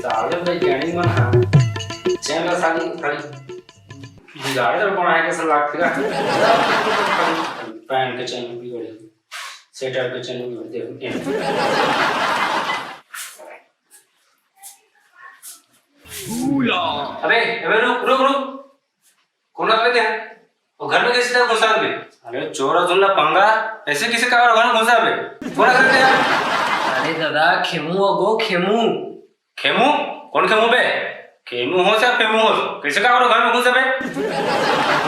साले वैज्ञानिक मन हा चैन का साली खड़ी गाड़ी तो बनाए के सब लाग का पैन के चैन भी गड़ी सेटर के चैन भी दे अबे अबे रुक रुक रुक कौन आ गए हैं वो घर में कैसे था घुसा बे अरे चोरा चुनला पंगा ऐसे किसे का घर में घुसा बे कौन आ गए हैं अरे दादा खेमू अगो खेमू खेमू कौन खेमू बे खेमू हो से खेमू हो कैसे का घर में घुसा बे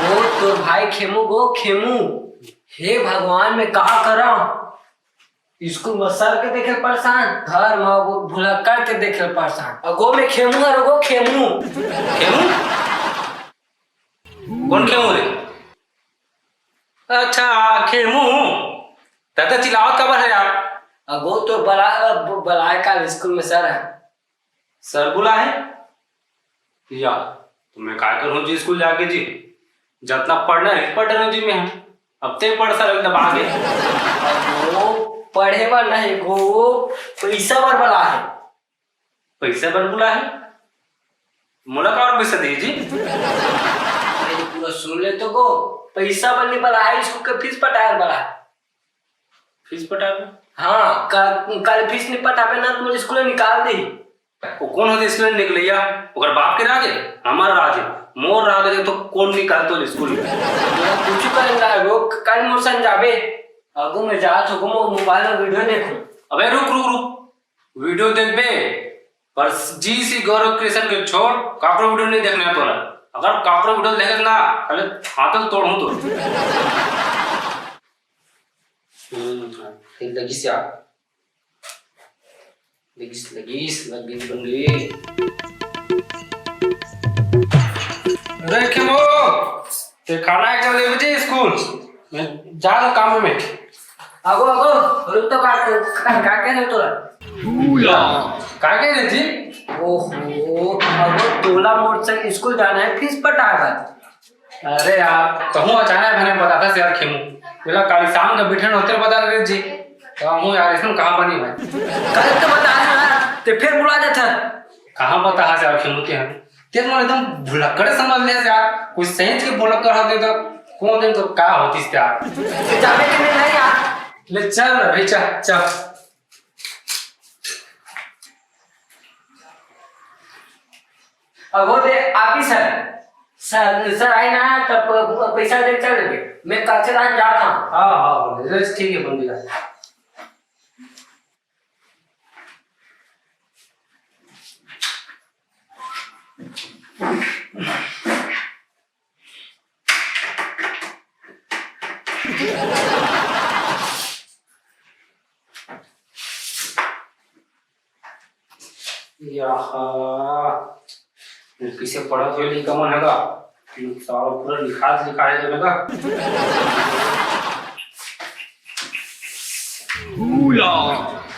वो तो भाई खेमू गो खेमू हे भगवान मैं का करा स्कूल में सर के देखे परेशान घर में वो भुलक्कड़ के देखे परेशान अगो में खेमू और अगो खेमू खेमू कौन खेमू रे अच्छा खेमू दादा चिल्लावत कबर है यार अगो तो बलाय का स्कूल में सर है सर बुला है या तो मैं काय करूं जी स्कूल जाके जी जितना पढ़ना है पढ़ना जी मैं अब ते पढ़ सर एकदम आगे अगो पढ़े बर नहीं गो पैसा बर बला है पैसा बर बुला है मोला का और पैसा दीजिए मेरी पूरा सुन ले तो गो पैसा बर नहीं बला है स्कूल के फीस पटायर बला फीस पटावे हाँ कल फीस नहीं पटावे ना तुम स्कूल निकाल दी वो कौन होते स्कूल निकलैया ओकर बाप के राज है हमारा राज है मोर राज है तो कौन निकाल तो स्कूल में कुछ करेंगे वो कल मोर सन जाबे अगो मैं जा चुकूं मोबाइल में वीडियो देखूं अबे रुक रुक रुक वीडियो देख बे पर जी सी गौरव कृष्ण के छोड़ कापरो वीडियो नहीं देखना तोरा अगर कापरो वीडियो देखे ना पहले हाथ तोड़ूं तो लगीस या लगीस बंगली अरे खेमो ते खाना एकदम ले बजे स्कूल मैं जा रहा काम में अगो रुक तो का के तोरा का के रे जी ओहो अगो तोला मोड़ से स्कूल जाना है फीस पटाएगा अरे यार कहूँ अचानक मैंने बताता से यार खेमू बोला कल शाम का बैठन होते बता रहे जी तो हम यार इसमें कहाँ बनी भाई कल तो बता रहा ते फिर बुला जाता कहाँ बता से यार खेमू के हम तेरे मन एकदम भुलक्कड़ समझ ले यार कोई सही के भुलक्कड़ होते तो कौन दिन तो का होती है यार जावे के नहीं यार ले चल रे भाई चल चल अगो दे आप ही सर आए ना तब पैसा दे चल देंगे मैं कल से आज जाता हूँ हाँ ठीक है बंदी का किसे पढ़ा तो लिखा मन हैगा सारा पूरा लिखा है जब का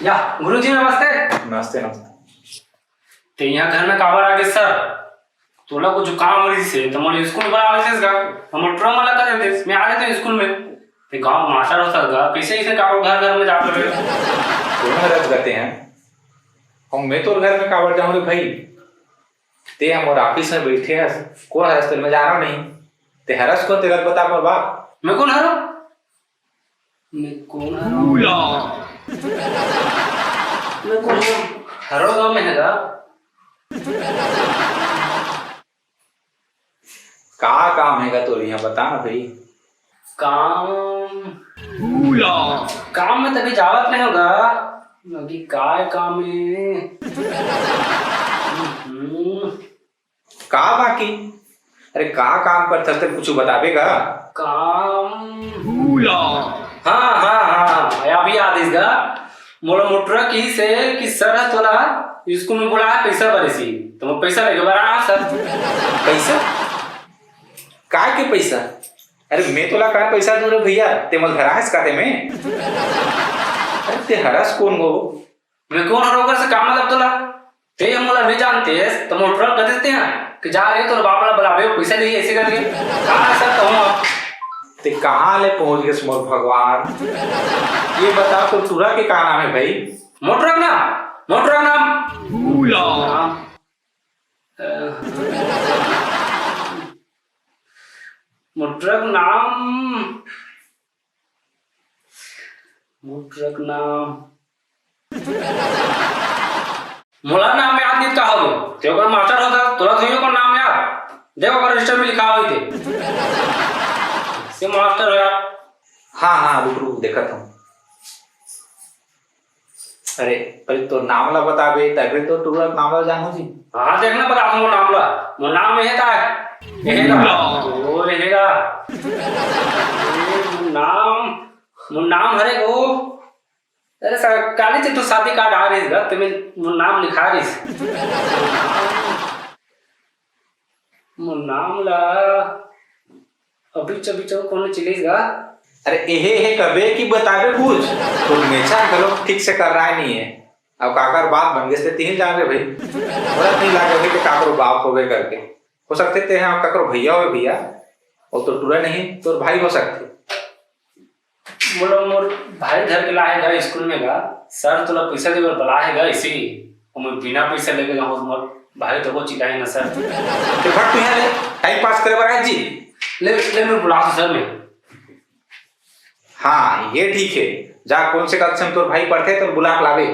या गुरुजी नमस्ते नमस्ते नमस्ते ते यहाँ घर में काबर आ गए सर तोला को जुकाम मरीज से तो मोले स्कूल बना आले गा हम ट्रम वाला कर दे मैं आ गए थे स्कूल में ते गांव मास्टर हो सर गा कैसे इसे काबर घर में जा रहे दोनों रख करते हैं हम मैं तो घर में काबर जाऊंगे भाई ते हम और ऑफिस में बैठे हैं कौन हरस में जा रहा नहीं ते हरस को तेरा बता पर बाप मैं कौन हरो हरो गांव में हैगा का काम हैगा तो यहाँ बता ना भाई काम में तभी जावत नहीं होगा अभी काय काम है का बाकी अरे का काम कर सकते कुछ बतावेगा काम हाँ अभी याद इसका मोला मोटरा की से कि सर तोला स्कूल में बुलाया पैसा भरे सी तो मैं पैसा लेके बरा सर पैसा काय के पैसा अरे मैं तोला काय पैसा दूं रे भैया ते मल धरास काते में अरे ते हरस कौन गो मैं कौन हरोकर से काम मतलब तोला ते मोला नहीं जानते तो मोटरा कह देते हैं कि जा रहे तो बाप वाला बुलावे पैसा दे ऐसे करके कहां सर कहूं ते कहाँ ले पहुंच गए मोर भगवान ये बता तो तुरा के का नाम है भाई मोटरा का नाम ट्रक नाम मोला नाम याद नहीं का हो तेरे को मास्टर होता तोरा थोड़ी को नाम याद देखो अगर रजिस्टर में लिखा हुआ थे से मास्टर हो यार। हाँ रुक रुक देखा था। अरे पहले तो नामला बताबे तभी तो तुरंत नामला जानू जी। हाँ देखना बता दूंगा नामला मोर नाम यही था ओ रहेगा मोर नाम हरे को अरे सर काली से तू शादी कार्ड आ रही है तुम्हें मोर नाम लिखा रही मोर नाम ला अभी चबी कौन चलेगा। अरे एहे कबे की बताबे कुछ तो मेचा करो ठीक से कर रहा नहीं है। अब काकर बात बन गए तीन जान रहे भाई बोला नहीं लागे कि काकरो बाप हो गए करके हो सकते थे हम काकरो भैया हो भैया और तो टूरा नहीं तो भाई हो सकते। बोलो मोर भाई घर के लाएगा स्कूल में का सर तुला पैसा देकर बुलाएगा इसी और मैं बिना पैसा लेके जाऊँ मोर भाई तो को चिल्लाए ना सर तो फट तू यहाँ टाइम पास करे बरा जी ले मैं बुला सर मैं। हाँ ये ठीक है जा कौन से कक्षा में तोर भाई पढ़ते तो बुला लावे।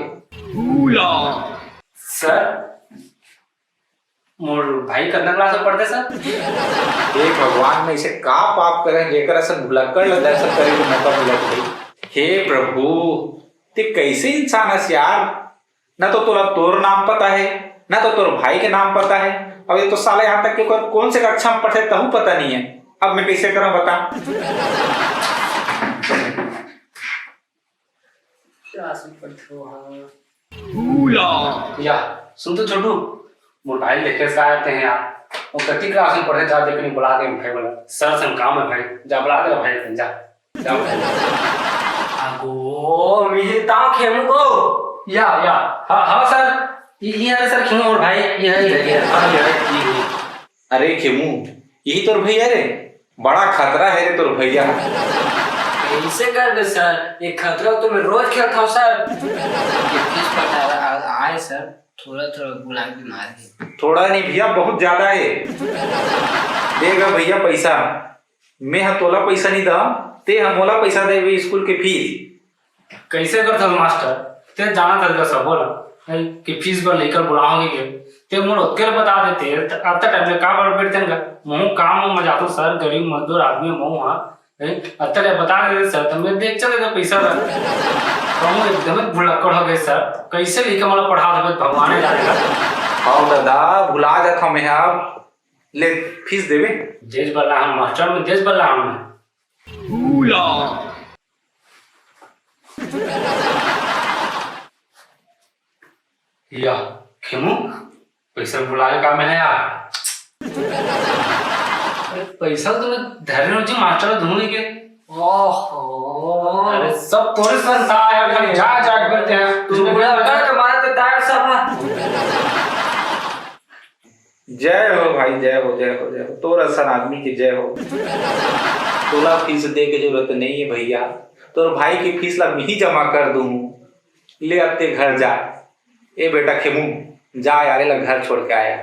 सर मोर भाई कितना क्लास में पढ़ते सर। हे भगवान में इसे का पाप करें जेकर ऐसा भुलक्कड़ लग दर्शन करे तो मौका मिला भाई। हे प्रभु ते कैसे इंसान है यार ना तो तोरा तोर नाम पता है ना तो तोर भाई के नाम पता है। अब ये तो साले यहाँ तक के कौन से कक्षा में पढ़ते तहु पता नहीं है। अब मैं कैसे करूं बता। या सुन तो छोटू मोर भाई लेके से आते हैं यार वो कति क्लास में पढ़े जा देखने बुला दे भाई बोला सर संग काम है भाई जा बुला दे भाई जा आगो मिले ताऊ खेमू को या हाँ सर ये है सर खेमू और भाई ये अरे खेमू यही तोर भैया रे बड़ा खतरा है रे तोर भैया। कैसे कर दे सर ये खतरा तो मैं रोज खेलता हूँ सर। किस प्रकार आए सर थोड़ा गुलाम बीमार है। थोड़ा नहीं भैया बहुत ज्यादा है। देगा भैया पैसा मैं हाँ तोला पैसा नहीं दा ते हम मोला पैसा दे स्कूल के फीस कैसे करता मास्टर ते जाना था सब बोला कि फीस पर लेकर बुलाओगे के ते मोर उत्कर बता देते अब तक टाइम में का बड़ बैठते हैं मुंह काम में जातो सर गरीब मजदूर आदमी मुंह हां अतले बता देते सर तो मैं देख चले पैसा कहूँ एकदम भुलक्कड़ हो गए सर कैसे लेके मतलब पढ़ा देवे भगवान जानेगा। हाँ दादा भुला जाता मैं आप ले फीस देवे देश बल्ला हम मास्टर में देश बल्ला हम या खेमू पैसा बुलाए काम है यार पैसा तो मैं धैर्य जी मास्टर ढूंढने के ओहो अरे सब तोरे सर था यार खाली जा करते हैं तू बुला कर तुम्हारा तो दायर सब जय हो भाई जय हो तोर असन आदमी की जय हो। तोला फीस दे के जरूरत नहीं है भैया तोर भाई की फीस ला मैं ही जमा कर दूं ले अब ते घर जा। ए बेटा खेमू जा यार ला घर छोड़ के आया।